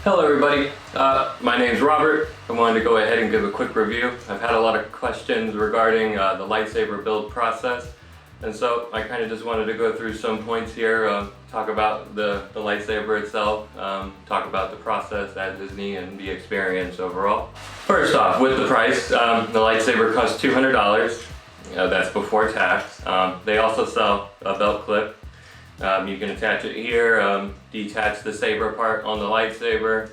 Hello everybody, my name's Robert. I wanted to go ahead and give a quick review. I've had a lot of questions regarding the lightsaber build process, and so I kind of just wanted to go through some points here, talk about the lightsaber itself, talk about the process at Disney and the experience overall. First off, with the price, the lightsaber costs $200. That's before tax. They also sell a belt clip. You can attach it here, detach the saber part on the lightsaber,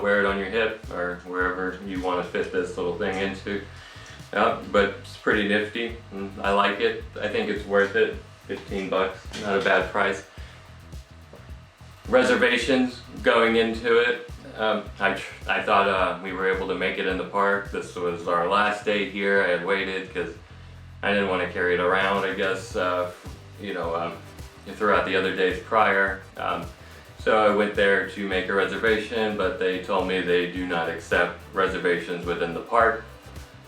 wear it on your hip or wherever you want to fit this little thing into. But it's pretty nifty and I like it. I think it's worth it. 15 bucks, not a bad price. Reservations going into it. I thought we were able to make it in the park. This was our last day here. I had waited because I didn't want to carry it around, I guess, throughout the other days prior. So I went there to make a reservation, but they told me they do not accept reservations within the park.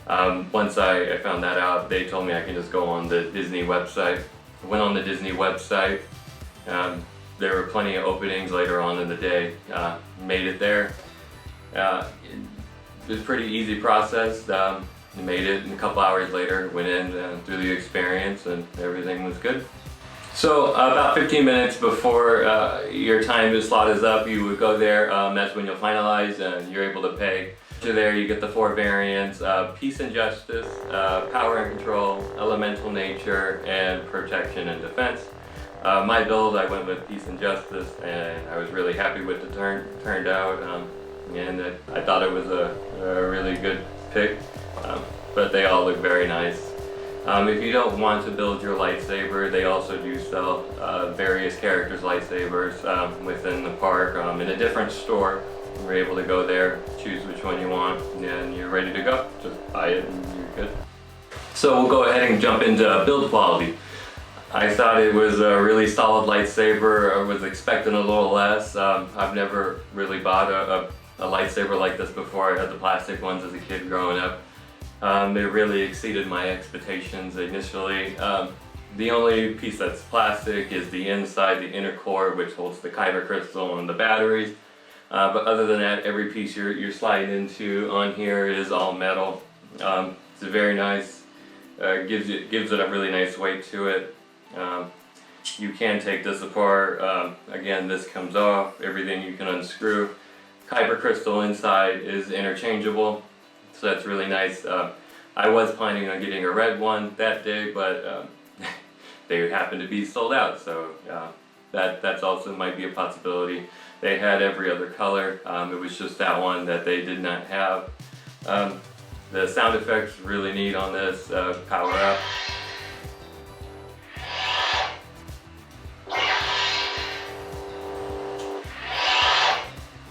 Once I found that out, they told me I can just go on the Disney website. I went on the Disney website. There were plenty of openings later on in the day. Made it there. It was a pretty easy process. Made it, and a couple hours later went in through the experience and everything was good. So about 15 minutes before your time to slot is up, you would go there. That's when you'll finalize and you're able to pay. You're there, you get the 4 variants: Peace and Justice, Power and Control, Elemental Nature, and Protection and Defense. My build, I went with Peace and Justice, and I was really happy with the turned out, and I thought it was a really good pick. But they all look very nice. If you don't want to build your lightsaber, they also do sell various characters' lightsabers within the park in a different store. You're able to go there, choose which one you want, and you're ready to go. Just buy it and you're good. So we'll go ahead and jump into build quality. I thought it was a really solid lightsaber. I was expecting a little less. I've never really bought a lightsaber like this before. I had the plastic ones as a kid growing up. They really exceeded my expectations initially. The only piece that's plastic is the inside, the inner core, which holds the kyber crystal and the batteries. But other than that, every piece you're sliding into on here is all metal. It's very nice. Gives it a really nice weight to it. You can take this apart. Again, this comes off. Everything you can unscrew. Kyber crystal inside is interchangeable. So that's really nice. I was planning on getting a red one that day, but they happened to be sold out, so that's also might be a possibility. They had every other color. It was just that one that they did not have. The sound effects really neat on this. Power up.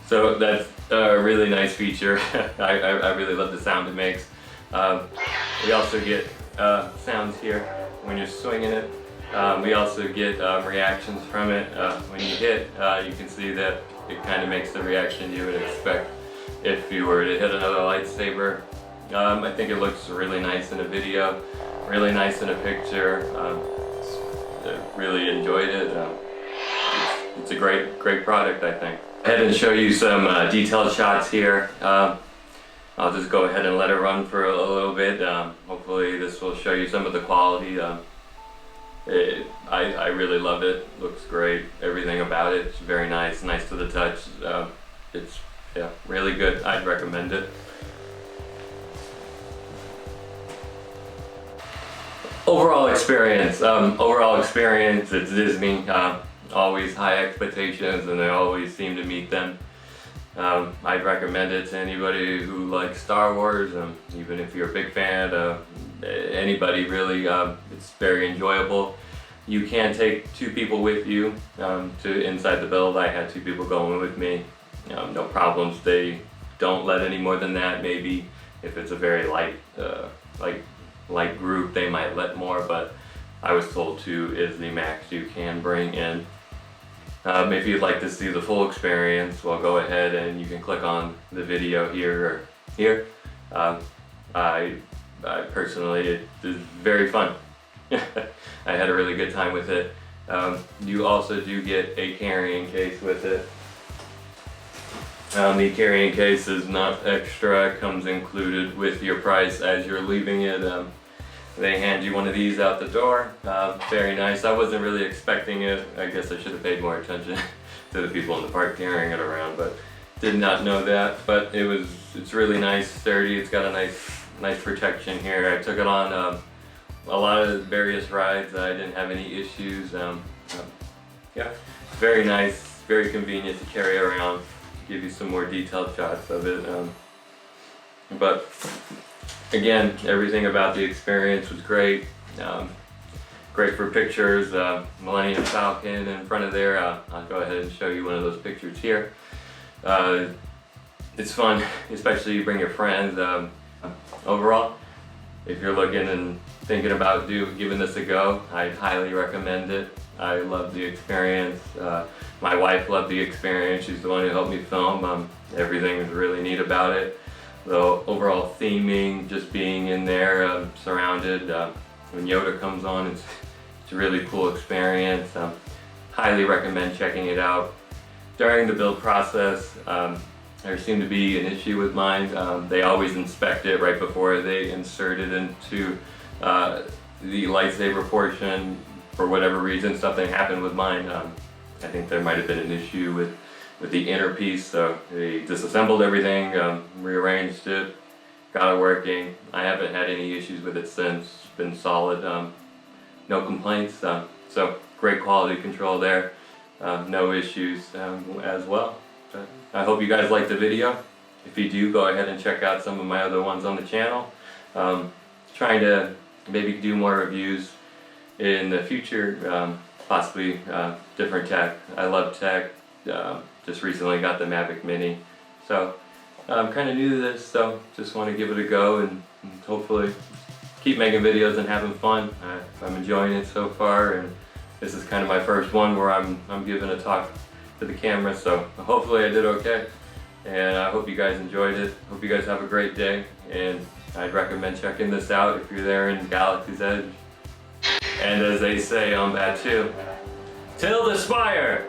So that's a really nice feature. I really love the sound it makes. We also get sounds here when you're swinging it. We also get reactions from it. When you hit, you can see that it kind of makes the reaction you would expect if you were to hit another lightsaber. I think it looks really nice in a video, really nice in a picture. Really enjoyed it. It's a great product, I think. Ahead and show you some detailed shots here. I'll just go ahead and let it run for a little bit. Hopefully this will show you some of the quality. I really love it. Looks great. Everything about it. It's very nice to the touch. It's really good. I'd recommend it. Overall experience. It's Disney. Always high expectations, and they always seem to meet them. I'd recommend it to anybody who likes Star Wars, even if you're a big fan of anybody really. It's very enjoyable. You can take 2 people with you to inside the build. I had 2 people going with me. No problems. They don't let any more than that. Maybe if it's a very light group, they might let more, but I was told 2 is the max you can bring in. If you'd like to see the full experience, well, go ahead and you can click on the video here or here. I personally, it is very fun. I had a really good time with it. You also do get a carrying case with it. The carrying case is not extra, it comes included with your price as you're leaving it. They hand you one of these out the door. Very nice. I wasn't really expecting it. I guess I should have paid more attention to the people in the park carrying it around, but did not know that. But it's really nice, sturdy. It's got a nice protection here. I took it on a lot of various rides. I didn't have any issues. Yeah, very nice, very convenient to carry around. Give you some more detailed shots of it. But again, everything about the experience was great. Great for pictures. Millennium Falcon in front of there. I'll go ahead and show you one of those pictures here. It's fun, especially you bring your friends. Overall, if you're looking and thinking about giving this a go, I'd highly recommend it. I love the experience. My wife loved the experience. She's the one who helped me film. Everything was really neat about it. The overall theming, just being in there, surrounded. When Yoda comes on, it's a really cool experience. Highly recommend checking it out. During the build process, there seemed to be an issue with mine. They always inspect it right before they insert it into the lightsaber portion. For whatever reason, something happened with mine. I think there might have been an issue with the inner piece, so they disassembled everything, rearranged it, got it working. I haven't had any issues with it since. It's been solid, no complaints. So great quality control there, no issues as well. But I hope you guys liked the video. If you do, go ahead and check out some of my other ones on the channel. Trying to maybe do more reviews in the future, possibly different tech. I love tech. Just recently got the Mavic Mini, so I'm kind of new to this, so just want to give it a go and hopefully keep making videos and having fun. I'm enjoying it so far, and this is kind of my first one where I'm giving a talk to the camera, so hopefully I did okay, and I hope you guys enjoyed it. Hope you guys have a great day, and I'd recommend checking this out if you're there in Galaxy's Edge. And as they say on Batu, till the spire!